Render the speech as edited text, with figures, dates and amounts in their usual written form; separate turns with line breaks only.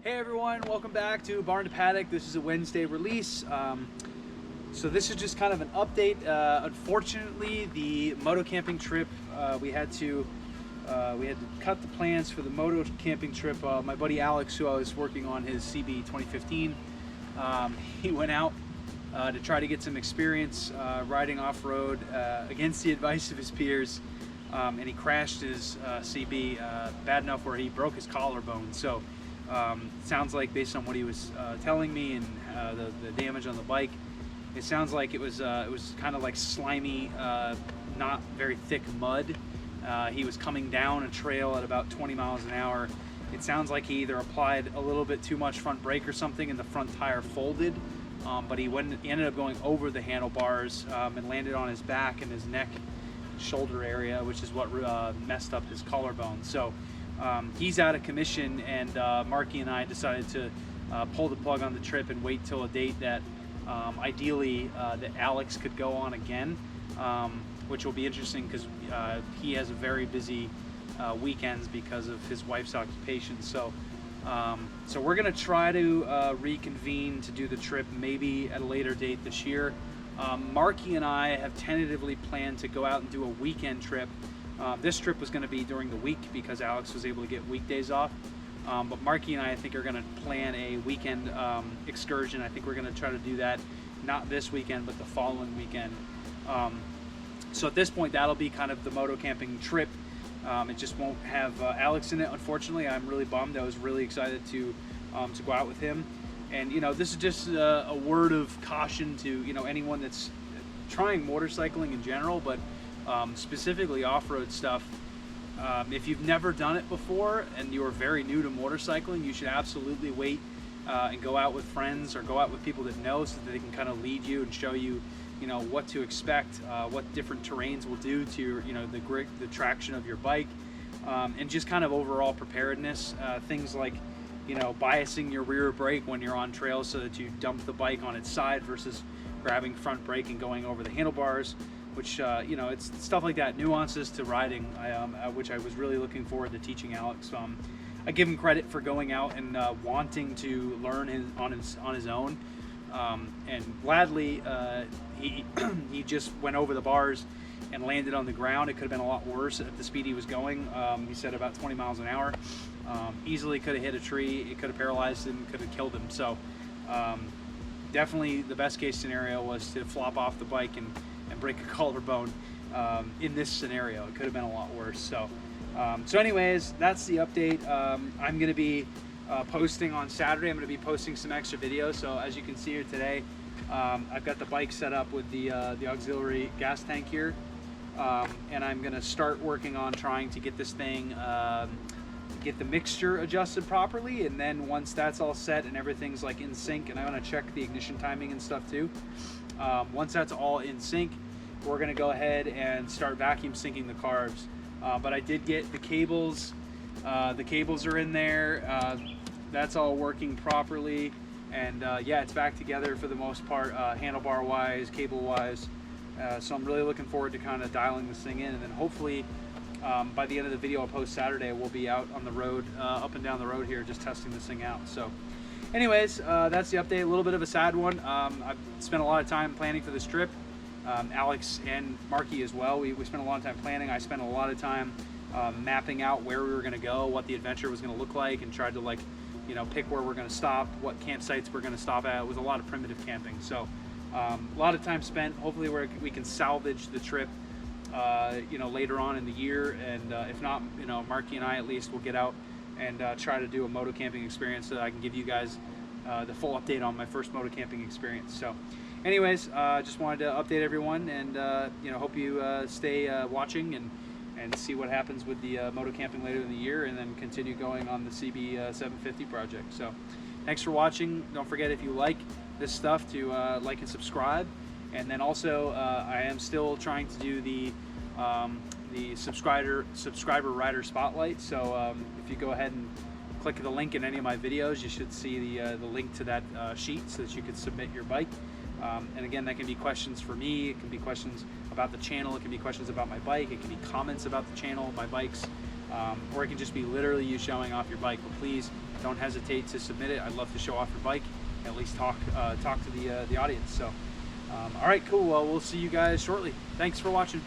Hey everyone, welcome back to Barn to Paddock. This is a Wednesday release. So this is just kind of an update. Unfortunately, the moto camping trip, we had to cut the plans for the moto camping trip. My buddy Alex, who I was working on his CB750, he went out to try to get some experience riding off-road against the advice of his peers, and he crashed his CB bad enough where he broke his collarbone. So sounds like, based on what he was telling me and the damage on the bike, it sounds like it was kind of like slimy, not very thick mud. He was coming down a trail at about 20 miles an hour. It sounds like he either applied a little bit too much front brake or something and the front tire folded, but he ended up going over the handlebars and landed on his back and his neck, shoulder area, which is what messed up his collarbone. So he's out of commission, and Marky and I decided to pull the plug on the trip and wait till a date that ideally that Alex could go on again, which will be interesting because he has a very busy weekends because of his wife's occupation. So so we're gonna try to reconvene to do the trip maybe at a later date this year. Marky and I have tentatively planned to go out and do a weekend trip. This trip was going to be during the week because Alex was able to get weekdays off. But Marky and I think, are going to plan a weekend excursion. I think we're going to try to do that not this weekend, but the following weekend. So at this point, that'll be kind of the moto camping trip. It just won't have Alex in it, unfortunately. I'm really bummed. I was really excited to go out with him. And you know, this is just a word of caution to anyone that's trying motorcycling in general, but specifically off-road stuff. If you've never done it before and you're very new to motorcycling, you should absolutely wait and go out with friends or go out with people that know, so that they can kind of lead you and show you, what to expect, what different terrains will do to your, the grip, the traction of your bike, and just kind of overall preparedness. Things like, biasing your rear brake when you're on trails so that you dump the bike on its side versus grabbing front brake and going over the handlebars, which, it's stuff like that, nuances to riding, which I was really looking forward to teaching Alex. I give him credit for going out and wanting to learn on his own, and gladly he just went over the bars and landed on the ground. It could have been a lot worse at the speed he was going. He said about 20 miles an hour. Easily could have hit a tree. It could have paralyzed him, could have killed him. So definitely the best case scenario was to flop off the bike and break a collarbone. In this scenario, it could have been a lot worse. So so anyways, that's the update. I'm going to be posting on Saturday. I'm going to be posting some extra videos. So as you can see here today, I've got the bike set up with the auxiliary gas tank here, and I'm going to start working on trying to get this thing, get the mixture adjusted properly, and then once that's all set and everything's like in sync, and I'm going to check the ignition timing and stuff too. Once that's all in sync, we're going to go ahead and start vacuum syncing the carbs. But I did get the cables. The cables are in there. That's all working properly, and yeah, it's back together for the most part, handlebar wise, cable wise. So I'm really looking forward to kind of dialing this thing in, and then hopefully by the end of the video I'll post Saturday, we'll be out on the road, up and down the road here, just testing this thing out. So anyways, that's the update. A little bit of a sad one. I've spent a lot of time planning for this trip. Alex and Marky as well. We spent a lot of time planning. I spent a lot of time mapping out where we were going to go, what the adventure was going to look like, and tried to pick where we're going to stop, what campsites we're going to stop at. It was a lot of primitive camping. So a lot of time spent. Hopefully we can salvage the trip later on in the year, and if not, Marky and I at least will get out and try to do a moto camping experience so that I can give you guys the full update on my first moto camping experience. So anyways, just wanted to update everyone, and hope you stay watching and see what happens with the moto camping later in the year, and then continue going on the CB750 project. So thanks for watching. Don't forget, if you like this stuff, to like and subscribe. And then also, I am still trying to do the subscriber rider spotlight. So if you go ahead and click the link in any of my videos, you should see the link to that sheet so that you can submit your bike. And again, that can be questions for me, it can be questions about the channel, it can be questions about my bike, it can be comments about the channel, my bikes, or it can just be literally you showing off your bike. But please don't hesitate to submit it. I'd love to show off your bike, at least talk to the audience. So all right, cool. Well, we'll see you guys shortly. Thanks for watching.